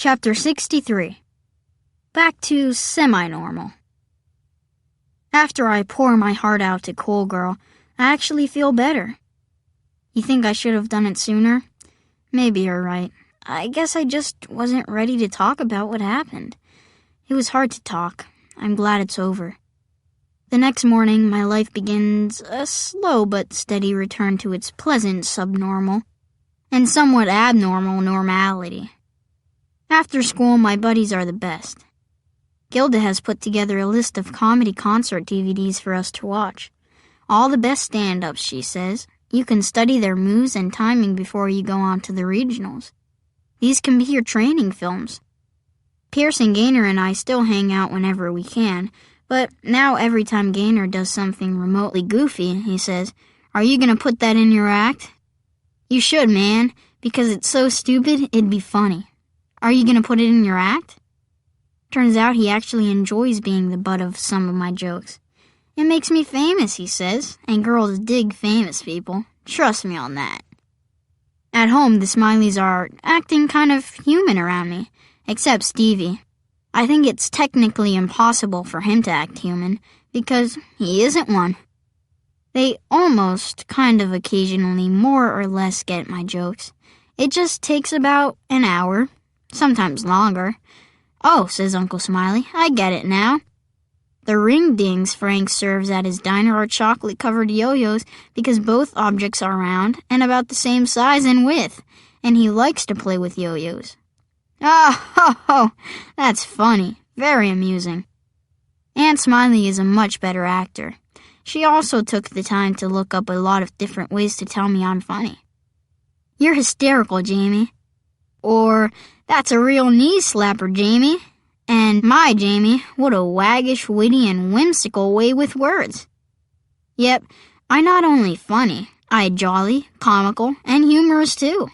Chapter 63. Back to semi-normal. After I pour my heart out to Cool Girl, I actually feel better. You think I should have done it sooner? Maybe you're right. I guess I just wasn't ready to talk about what happened. It was hard to talk. I'm glad it's over. The next morning, my life begins a slow but steady return to its pleasant subnormal and somewhat abnormal normality. After school, my buddies are the best. Gilda has put together a list of comedy concert DVDs for us to watch. All the best stand-ups, she says. You can study their moves and timing before you go on to the regionals. These can be your training films. Pearson Gaynor and I still hang out whenever we can, but now every time Gaynor does something remotely goofy, he says, "Are you gonna put that in your act?" You should, man, because it's so stupid, it'd be funny. Are you gonna put it in your act? Turns out he actually enjoys being the butt of some of my jokes. It makes me famous, he says, and girls dig famous people. Trust me on that. At home, the Smileys are acting kind of human around me, except Stevie. I think it's technically impossible for him to act human, because he isn't one. They almost, kind of occasionally, more or less get my jokes. It just takes about an hour, sometimes longer. "Oh," says Uncle Smiley, "I get it now. The ring-dings Frank serves at his diner are chocolate-covered yo-yos because both objects are round and about the same size and width, and he likes to play with yo-yos." Oh, that's funny. Very amusing. Aunt Smiley is a much better actor. She also took the time to look up a lot of different ways to tell me I'm funny. "You're hysterical, Jamie." Or, "That's a real knee-slapper, Jamie." And, "My, Jamie, what a waggish, witty, and whimsical way with words." Yep, I'm not only funny, I'm jolly, comical, and humorous too.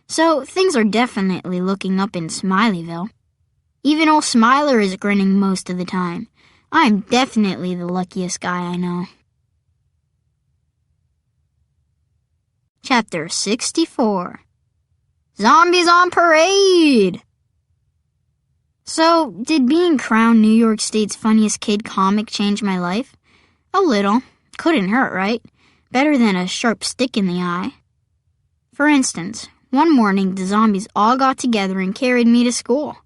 So things are definitely looking up in Smileyville. Even old Smiler is grinning most of the time. I'm definitely the luckiest guy I know. Chapter 64. Zombies on Parade! So, did being crowned New York State's funniest kid comic change my life? A little. Couldn't hurt, right? Better than a sharp stick in the eye. For instance, one morning the zombies all got together and carried me to school.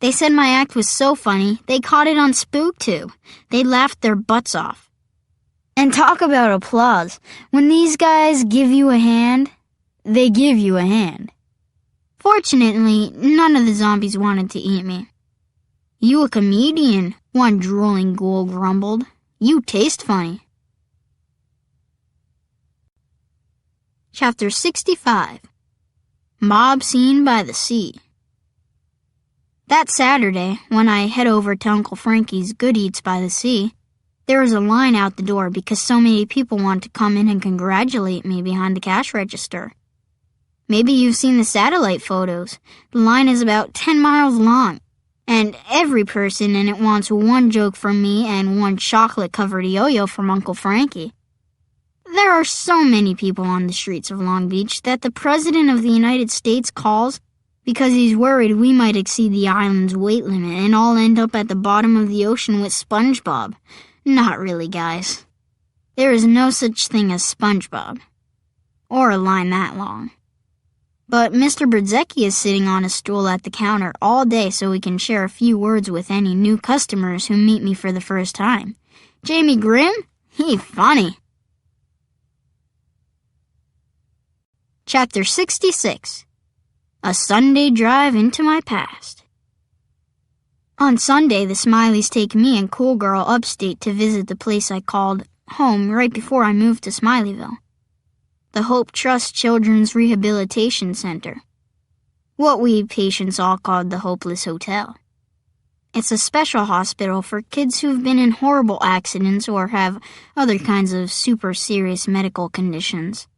They said my act was so funny, they caught it on SpookTube. They laughed their butts off. And talk about applause. When these guys give you a hand, they give you a hand. Fortunately, none of the zombies wanted to eat me. "You a comedian," one drooling ghoul grumbled. "You taste funny." Chapter 65. Mob Scene by the Sea. That Saturday, when I head over to Uncle Frankie's Good Eats by the Sea, there was a line out the door because so many people wanted to come in and congratulate me behind the cash register. Maybe you've seen the satellite photos. The line is about 10 miles long, and every person in it wants one joke from me and one chocolate-covered yo-yo from Uncle Frankie. There are so many people on the streets of Long Beach that the President of the United States calls because he's worried we might exceed the island's weight limit and all end up at the bottom of the ocean with SpongeBob. Not really, guys. There is no such thing as SpongeBob. Or a line that long. But Mr. Brzezinski is sitting on a stool at the counter all day so we can share a few words with any new customers who meet me for the first time. Jamie Grimm? He funny. Chapter 66. A Sunday Drive into My Past. On Sunday, the Smileys take me and Cool Girl upstate to visit the place I called home right before I moved to Smileyville. The Hope Trust Children's Rehabilitation Center. What we patients all called the Hopeless Hotel. It's a special hospital for kids who've been in horrible accidents or have other kinds of super serious medical conditions.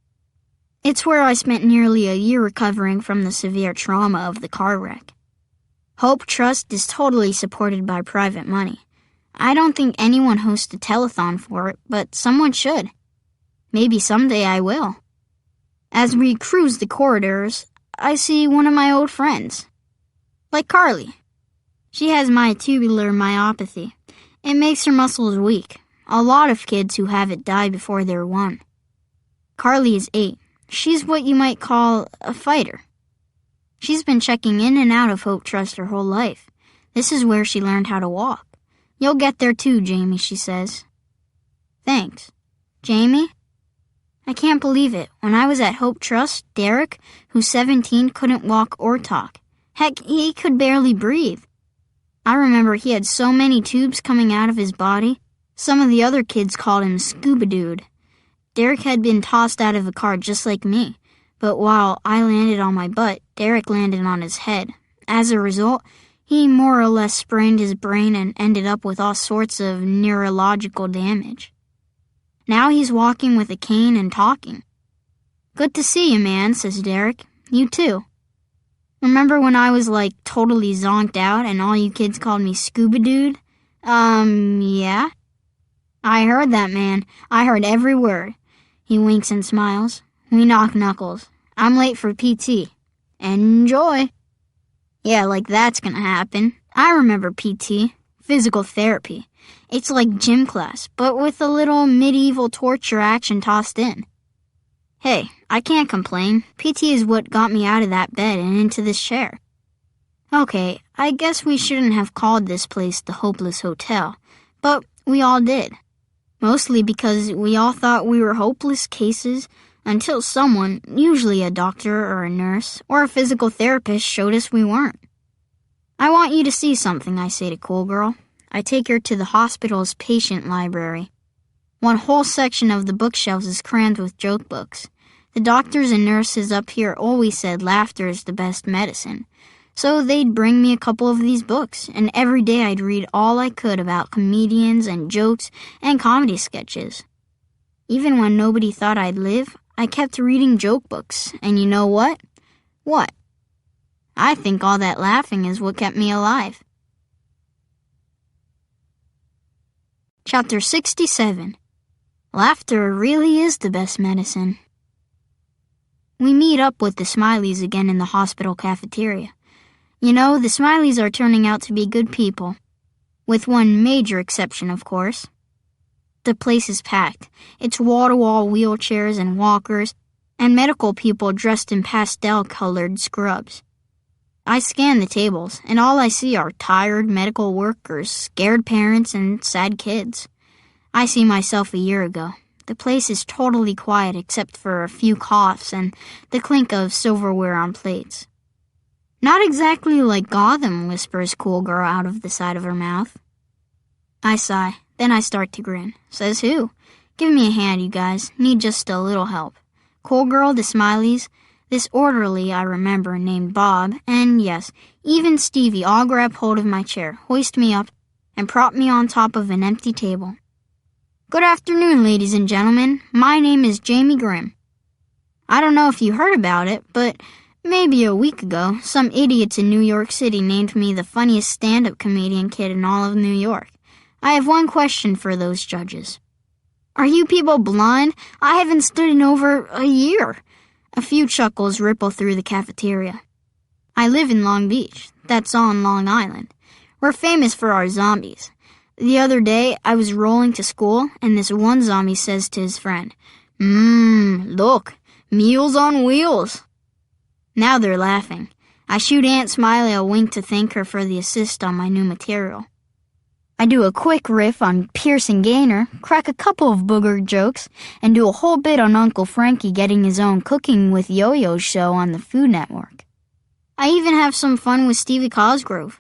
It's where I spent nearly a year recovering from the severe trauma of the car wreck. Hope Trust is totally supported by private money. I don't think anyone hosts a telethon for it, but someone should. Maybe someday I will. As we cruise the corridors, I see one of my old friends. Like Carly. She has tubular myopathy. It makes her muscles weak. A lot of kids who have it die before they're 1. Carly is 8. She's what you might call a fighter. She's been checking in and out of Hope Trust her whole life. This is where she learned how to walk. You'll get there too, Jamie, she says. Thanks. Jamie? I can't believe it. When I was at Hope Trust, Derek, who's 17, couldn't walk or talk. Heck, he could barely breathe. I remember he had so many tubes coming out of his body. Some of the other kids called him Scuba Dude. Derek had been tossed out of a car just like me, but while I landed on my butt, Derek landed on his head. As a result, he more or less sprained his brain and ended up with all sorts of neurological damage. Now he's walking with a cane and talking. Good to see you, man, says Derek. You too. Remember when I was totally zonked out and all you kids called me Scuba Dude? Yeah. I heard that, man. I heard every word. He winks and smiles. We knock knuckles. I'm late for PT. Enjoy. Yeah, that's gonna happen. I remember PT. Physical therapy. It's like gym class, but with a little medieval torture action tossed in. Hey, I can't complain. PT is what got me out of that bed and into this chair. Okay, I guess we shouldn't have called this place the Hopeless Hotel, but we all did. Mostly because we all thought we were hopeless cases until someone, usually a doctor or a nurse or a physical therapist, showed us we weren't. I want you to see something, I say to Cool Girl. I take her to the hospital's patient library. One whole section of the bookshelves is crammed with joke books. The doctors and nurses up here always said laughter is the best medicine. So they'd bring me a couple of these books, and every day I'd read all I could about comedians and jokes and comedy sketches. Even when nobody thought I'd live, I kept reading joke books, and you know what? What? I think all that laughing is what kept me alive. Chapter 67. Laughter really is the best medicine. We meet up with the Smileys again in the hospital cafeteria. You know, the Smileys are turning out to be good people. With one major exception, of course. The place is packed. It's wall-to-wall wheelchairs and walkers, and medical people dressed in pastel-colored scrubs. I scan the tables, and all I see are tired medical workers, scared parents, and sad kids. I see myself a year ago. The place is totally quiet except for a few coughs and the clink of silverware on plates. Not exactly like Gotham, whispers Cool Girl out of the side of her mouth. I sigh, then I start to grin. Says who? Give me a hand, you guys. Need just a little help. Cool Girl, the Smileys, this orderly I remember named Bob, and yes, even Stevie all grab hold of my chair, hoist me up, and prop me on top of an empty table. Good afternoon, ladies and gentlemen. My name is Jamie Grimm. I don't know if you heard about it, but maybe a week ago, some idiots in New York City named me the funniest stand-up comedian kid in all of New York. I have one question for those judges. Are you people blind? I haven't stood in over a year. A few chuckles ripple through the cafeteria. I live in Long Beach. That's on Long Island. We're famous for our zombies. The other day, I was rolling to school, and this one zombie says to his friend, Look, Meals on Wheels. Now they're laughing. I shoot Aunt Smiley a wink to thank her for the assist on my new material. I do a quick riff on Pearson Gaynor, crack a couple of booger jokes, and do a whole bit on Uncle Frankie getting his own Cooking with Yo-Yo show on the Food Network. I even have some fun with Stevie Cosgrove.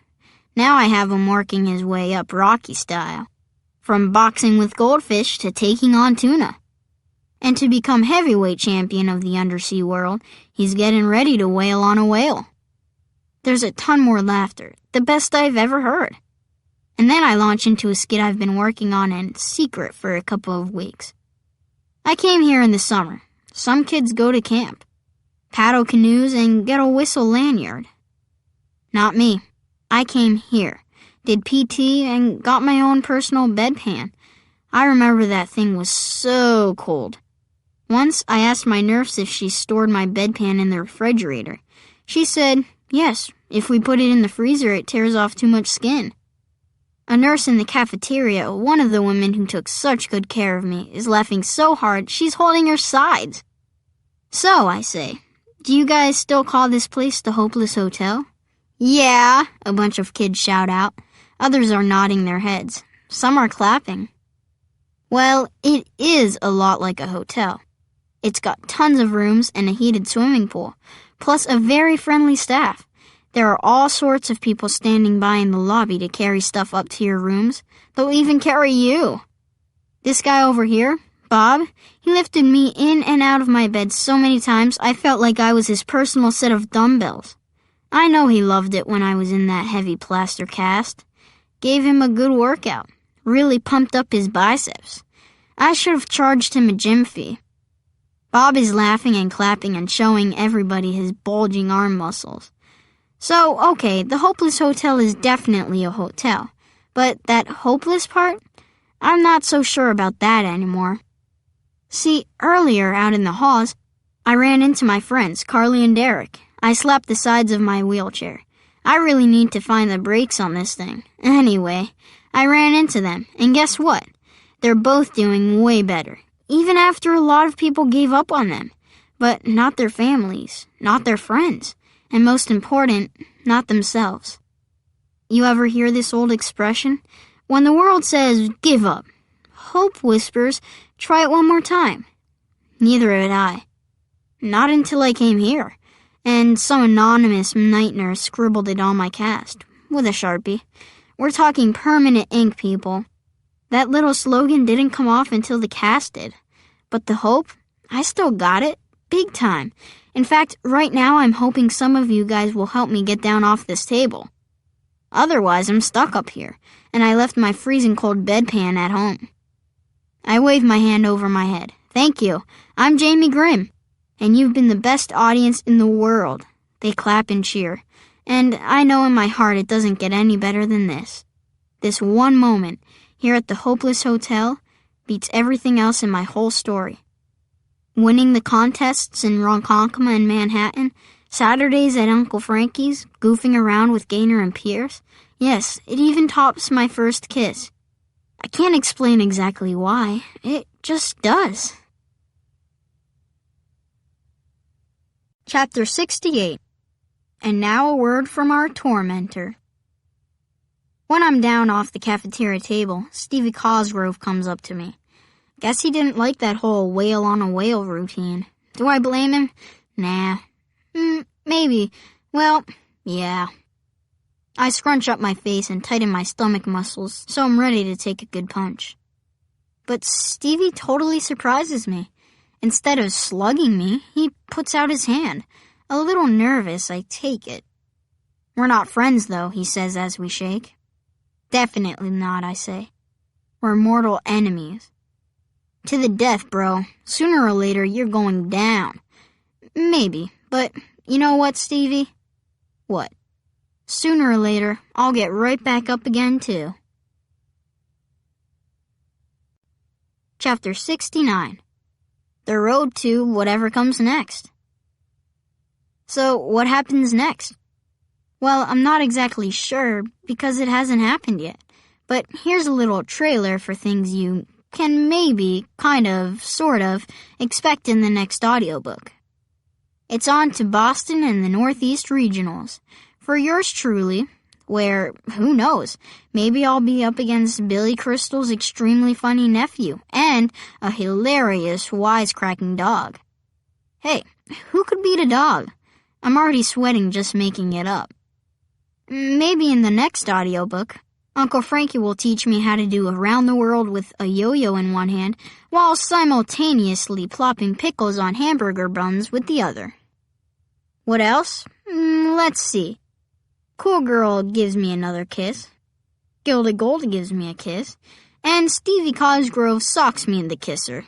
Now I have him working his way up Rocky style, from boxing with goldfish to taking on tuna. And to become heavyweight champion of the undersea world, he's getting ready to whale on a whale. There's a ton more laughter, the best I've ever heard. And then I launch into a skit I've been working on in secret for a couple of weeks. I came here in the summer. Some kids go to camp, paddle canoes, and get a whistle lanyard. Not me. I came here, did PT, and got my own personal bedpan. I remember that thing was so cold. Once I asked my nurse if she stored my bedpan in the refrigerator. She said, yes, If we put it in the freezer, it tears off too much skin. A nurse in the cafeteria, one of the women who took such good care of me, is laughing so hard she's holding her sides. So, I say, do you guys still call this place the Hopeless Hotel? Yeah, a bunch of kids shout out. Others are nodding their heads. Some are clapping. Well, it is a lot like a hotel. It's got tons of rooms and a heated swimming pool, plus a very friendly staff. There are all sorts of people standing by in the lobby to carry stuff up to your rooms. They'll even carry you. This guy over here, Bob, he lifted me in and out of my bed so many times I felt like I was his personal set of dumbbells. I know he loved it when I was in that heavy plaster cast. Gave him a good workout. Really pumped up his biceps. I should have charged him a gym fee. Bob is laughing and clapping and showing everybody his bulging arm muscles. So, okay, the Hopeless Hotel is definitely a hotel. But that hopeless part? I'm not so sure about that anymore. See, earlier out in the halls, I ran into my friends, Carly and Derek. I slapped the sides of my wheelchair. I really need to find the brakes on this thing. Anyway, I ran into them, and guess what? They're both doing way better, even after a lot of people gave up on them. But not their families, not their friends, and most important, not themselves. You ever hear this old expression? When the world says, give up, hope whispers, try it one more time. Neither had I. Not until I came here, and some anonymous night nurse scribbled it on my cast, with a Sharpie. We're talking permanent ink, people. That little slogan didn't come off until the cast did. But the hope, I still got it, big time. In fact, right now I'm hoping some of you guys will help me get down off this table. Otherwise, I'm stuck up here, and I left my freezing cold bedpan at home. I wave my hand over my head. Thank you. I'm Jamie Grimm, and you've been the best audience in the world. They clap and cheer, and I know in my heart it doesn't get any better than this. This one moment, here at the Hopeless Hotel, beats everything else in my whole story. Winning the contests in Ronkonkoma and Manhattan, Saturdays at Uncle Frankie's, goofing around with Gaynor and Pierce. Yes, it even tops my first kiss. I can't explain exactly why. It just does. Chapter 68. And now a word from our tormentor. When I'm down off the cafeteria table, Stevie Cosgrove comes up to me. Guess he didn't like that whole whale on a whale routine. Do I blame him? Nah. Maybe. Well, yeah. I scrunch up my face and tighten my stomach muscles so I'm ready to take a good punch. But Stevie totally surprises me. Instead of slugging me, he puts out his hand. A little nervous, I take it. We're not friends, though, he says as we shake. Definitely not, I say. We're mortal enemies. To the death, bro. Sooner or later, you're going down. Maybe, but you know what, Stevie? What? Sooner or later, I'll get right back up again, too. Chapter 69. The road to whatever comes next. So, what happens next? Well, I'm not exactly sure because it hasn't happened yet. But here's a little trailer for things you can maybe, kind of, sort of, expect in the next audiobook. It's on to Boston and the Northeast Regionals. For yours truly, where, who knows, maybe I'll be up against Billy Crystal's extremely funny nephew and a hilarious wisecracking dog. Hey, who could beat a dog? I'm already sweating just making it up. Maybe in the next audiobook, Uncle Frankie will teach me how to do around the world with a yo-yo in one hand while simultaneously plopping pickles on hamburger buns with the other. What else? Let's see. Cool Girl gives me another kiss. Gilda Gold gives me a kiss. And Stevie Cosgrove socks me in the kisser.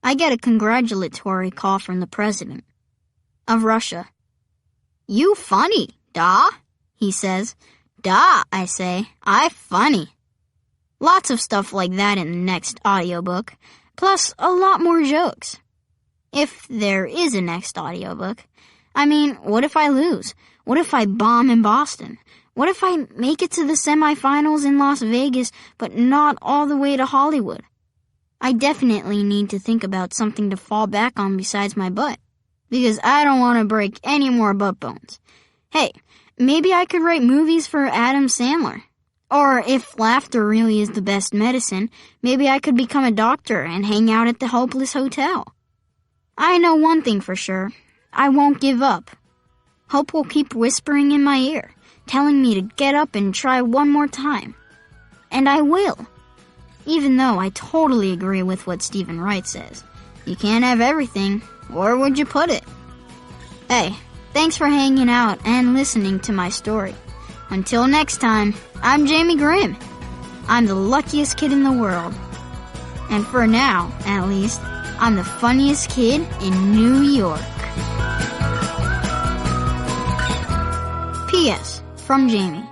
I get a congratulatory call from the president of Russia. You funny, da? He says. Da, I say. I funny. Lots of stuff like that in the next audiobook, plus a lot more jokes. If there is a next audiobook. I mean, what if I lose? What if I bomb in Boston? What if I make it to the semifinals in Las Vegas, but not all the way to Hollywood? I definitely need to think about something to fall back on besides my butt, because I don't want to break any more butt bones. Hey, maybe I could write movies for Adam Sandler. Or if laughter really is the best medicine, maybe I could become a doctor and hang out at the Hopeless Hotel. I know one thing for sure. I won't give up. Hope will keep whispering in my ear, telling me to get up and try one more time. And I will. Even though I totally agree with what Stephen Wright says. You can't have everything. Where would you put it? Hey, thanks for hanging out and listening to my story. Until next time, I'm Jamie Grimm. I'm the luckiest kid in the world. And for now, at least, I'm the funniest kid in New York. P.S. From Jamie.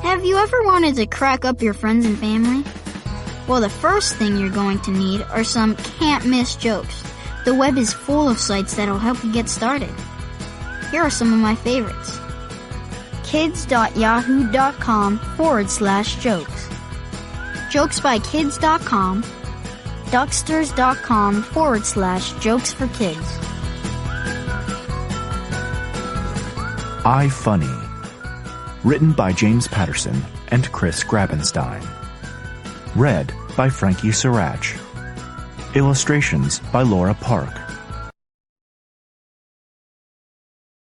Have you ever wanted to crack up your friends and family? Well, the first thing you're going to need are some can't-miss jokes. The web is full of sites that'll help you get started. Here are some of my favorites. kids.yahoo.com/jokes. Jokesbykids.com. Ducksters.com/jokes for kids. iFunny. Written by James Patterson and Chris Grabenstein. Read by Frankie Sirach. Illustrations by Laura Park.